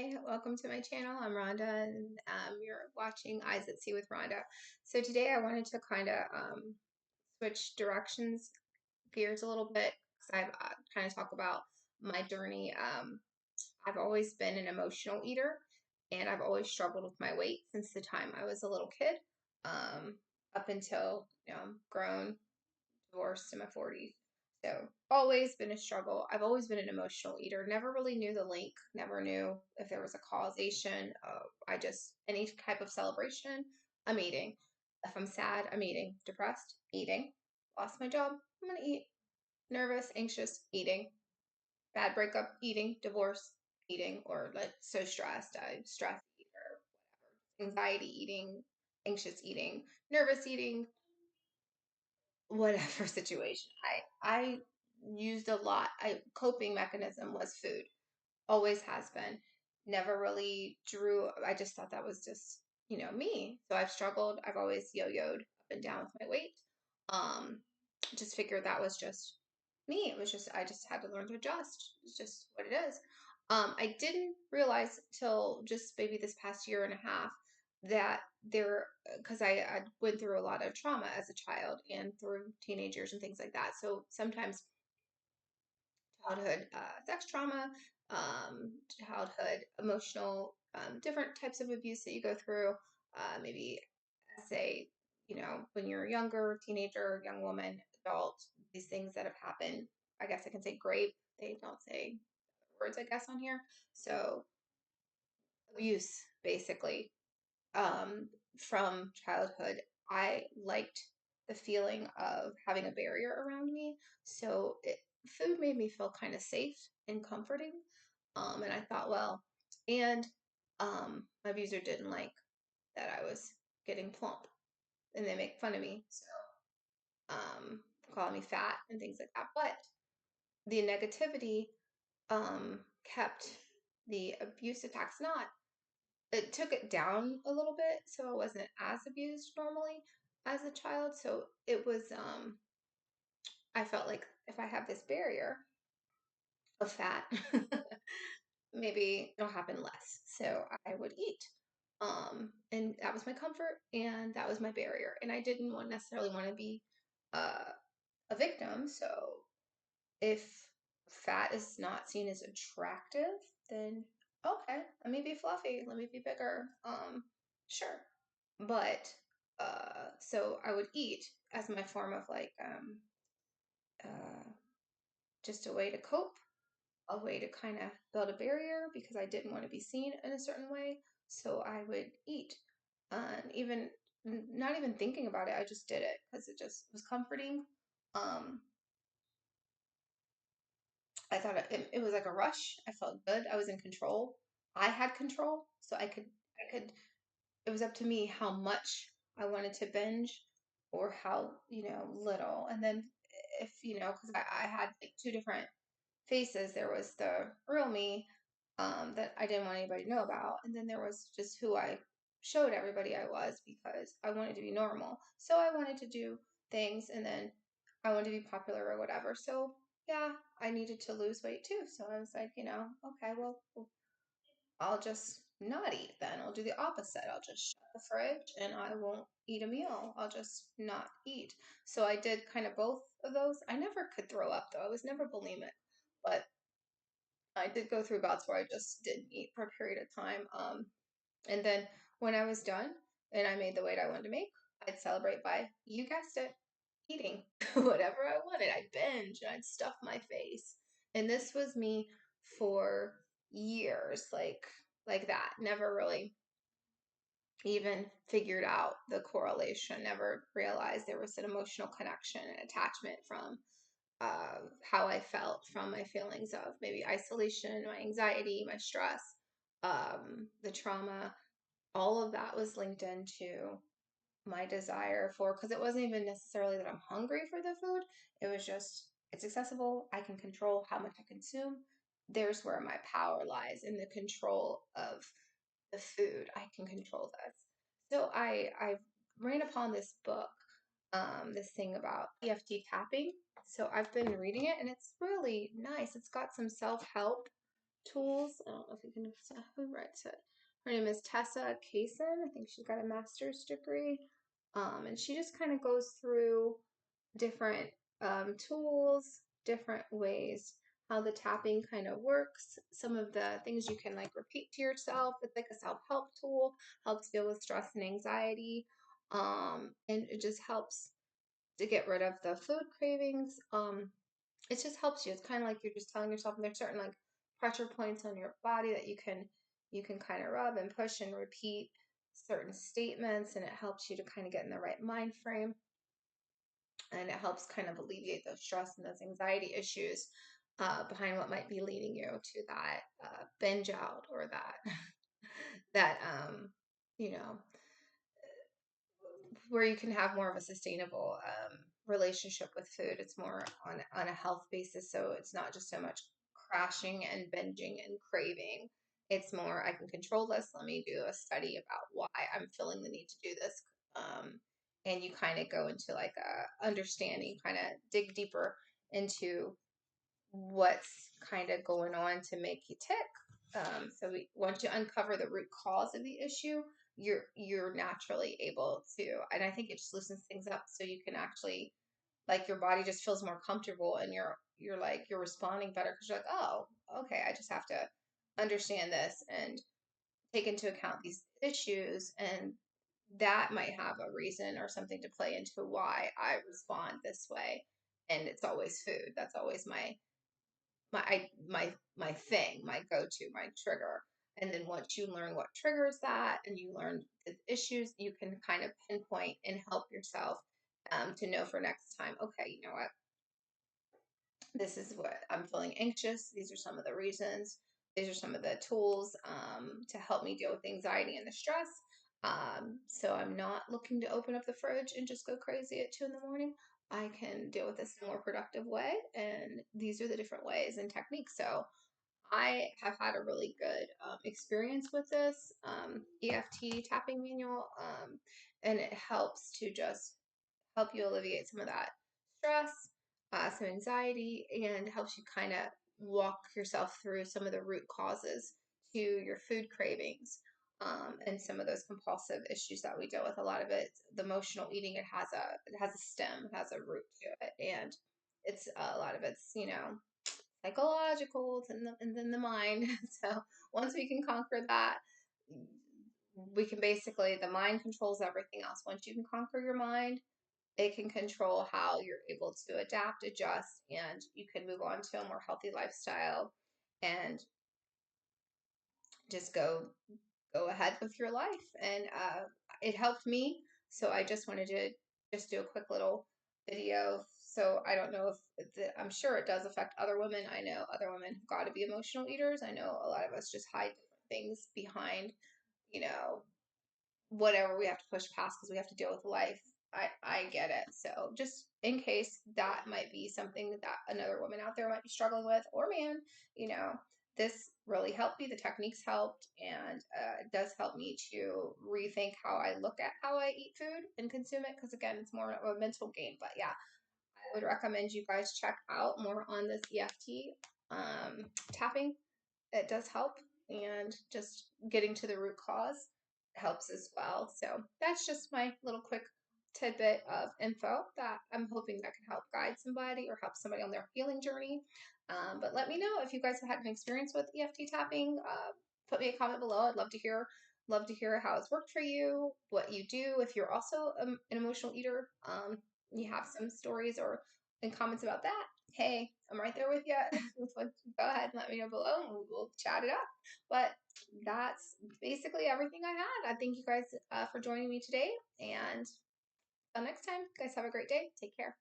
Hi, welcome to my channel. I'm Rhonda, and you're watching Eyes at Sea with Rhonda. So today I wanted to kind of switch directions, gears a little bit, because I've kind of talk about my journey. I've always been an emotional eater, and I've always struggled with my weight since the time I was a little kid, up until I'm grown, divorced in my 40s. So always been a struggle. I've always been an emotional eater. Never really knew the link. Never knew if there was a causation. I just any type of celebration, I'm eating. If I'm sad, I'm eating. Depressed, eating. Lost my job, I'm gonna eat. Nervous, anxious, eating. Bad breakup, eating. Divorce, eating. Or like so stressed, I stress eat or whatever. Anxiety, eating. Anxious, eating. Nervous, eating. Whatever situation. I used a lot. I coping mechanism was food. Always has been. Never really drew. I just thought that was just me. So I've struggled. I've always yo-yoed up and down with my weight. Um, just figured that was just me. It was just I just had to learn to adjust. It's just what it is. I didn't realize till just maybe this past year and a half that there, because I went through a lot of trauma as a child and through teenage years and things like that. So sometimes childhood sex trauma, childhood emotional, different types of abuse that you go through. Maybe say, when you're a younger teenager, young woman, adult, these things that have happened. I guess I can say grape. They don't say words, I guess, on here. So abuse, basically, from childhood. I liked the feeling of having a barrier around me. So food made me feel kind of safe and comforting. And I thought, well, and my abuser didn't like that I was getting plump, and they make fun of me. So calling me fat and things like that. But the negativity kept the abuse attacks not. It took it down a little bit, so I wasn't as abused normally as a child. So it was I felt like if I have this barrier of fat, maybe it'll happen less. So I would eat. And that was my comfort and that was my barrier. And I didn't necessarily want to be uh, a victim. So if fat is not seen as attractive, then okay, let me be fluffy, let me be bigger. Sure. But so I would eat as my form of like uh just a way to cope, a way to kind of build a barrier because I didn't want to be seen in a certain way. So I would eat. And even not even thinking about it, I just did it because it just was comforting. Um, I thought it was like a rush. I felt good. I was in control. I had control, so I could. It was up to me how much I wanted to binge, or how little. And then if because I had like two different faces. There was the real me, that I didn't want anybody to know about, and then there was just who I showed everybody I was because I wanted to be normal. So I wanted to do things, and then I wanted to be popular or whatever. So yeah, I needed to lose weight too. So I was like, okay, well, I'll just not eat then. I'll do the opposite. I'll just shut the fridge and I won't eat a meal. I'll just not eat. So I did kind of both of those. I never could throw up though. I was never bulimic, but I did go through bouts where I just didn't eat for a period of time. And then when I was done and I made the weight I wanted to make, I'd celebrate by, you guessed it, eating whatever I wanted. I'd binge and I'd stuff my face. And this was me for years, like that. Never really even figured out the correlation, never realized there was an emotional connection and attachment from how I felt, from my feelings of maybe isolation, my anxiety, my stress, the trauma. All of that was linked into my desire for, because it wasn't even necessarily that I'm hungry for the food. It was just, it's accessible. I can control how much I consume. There's where my power lies, in the control of the food. I can control this. So I ran upon this book, this thing about EFT tapping. So I've been reading it and it's really nice. It's got some self help tools. I don't know if you can, who writes it? Her name is Tessa Kaysen. I think she's got a master's degree. And she just kind of goes through different tools, different ways how the tapping kind of works. Some of the things you can like repeat to yourself. It's like a self-help tool, helps deal with stress and anxiety. And it just helps to get rid of the food cravings. It just helps you. It's kind of like you're just telling yourself, and there's certain like pressure points on your body that you can kind of rub and push and repeat certain statements, and it helps you to kind of get in the right mind frame, and it helps kind of alleviate those stress and those anxiety issues behind what might be leading you to that binge out or that that you know where you can have more of a sustainable relationship with food. It's more on a health basis, so it's not just so much crashing and binging and craving. It's more I can control this. Let me do a study about why I'm feeling the need to do this. And you kind of go into like a understanding, kind of dig deeper into what's kind of going on to make you tick. Once you uncover the root cause of the issue, you're naturally able to, and I think it just loosens things up so you can actually like your body just feels more comfortable, and you're responding better because you're like, oh, okay, I just have to understand this and take into account these issues, and that might have a reason or something to play into why I respond this way. And it's always food. That's always my thing, my go-to, my trigger. And then once you learn what triggers that and you learn the issues, you can kind of pinpoint and help yourself to know for next time, okay, you know what? This is what I'm feeling anxious. These are some of the reasons. These are some of the tools to help me deal with anxiety and the stress. So I'm not looking to open up the fridge and just go crazy at 2 in the morning. I can deal with this in a more productive way. And these are the different ways and techniques. So I have had a really good experience with this EFT tapping manual, and it helps to just help you alleviate some of that stress, some anxiety, and helps you kind of walk yourself through some of the root causes to your food cravings. And some of those compulsive issues that we deal with. A lot of it, the emotional eating, it has a stem, it has a root to it, and it's a lot of it's psychological, and then the mind. So once we can conquer that, we can basically, the mind controls everything else. Once you can conquer your mind, it can control how you're able to adapt, adjust, and you can move on to a more healthy lifestyle and just go ahead with your life. And it helped me. So I just wanted to just do a quick little video. So I don't know if I'm sure it does affect other women. I know other women have got to be emotional eaters. I know a lot of us just hide different things behind, you know, whatever we have to push past because we have to deal with life. I get it. So just in case that might be something that another woman out there might be struggling with, or man, you know, this really helped me. The techniques helped, and it does help me to rethink how I look at how I eat food and consume it. Because again, it's more of a mental game. But yeah, I would recommend you guys check out more on this EFT tapping. It does help, and just getting to the root cause helps as well. So that's just my little quick tidbit of info that I'm hoping that can help guide somebody or help somebody on their healing journey. But let me know if you guys have had an experience with EFT tapping. Put me a comment below. I'd love to hear how it's worked for you, what you do. If you're also an emotional eater, you have some stories or and comments about that. Hey, I'm right there with you. Go ahead and let me know below, and we'll chat it up. But that's basically everything I had. I thank you guys for joining me today. And until next time, guys, have a great day. Take care.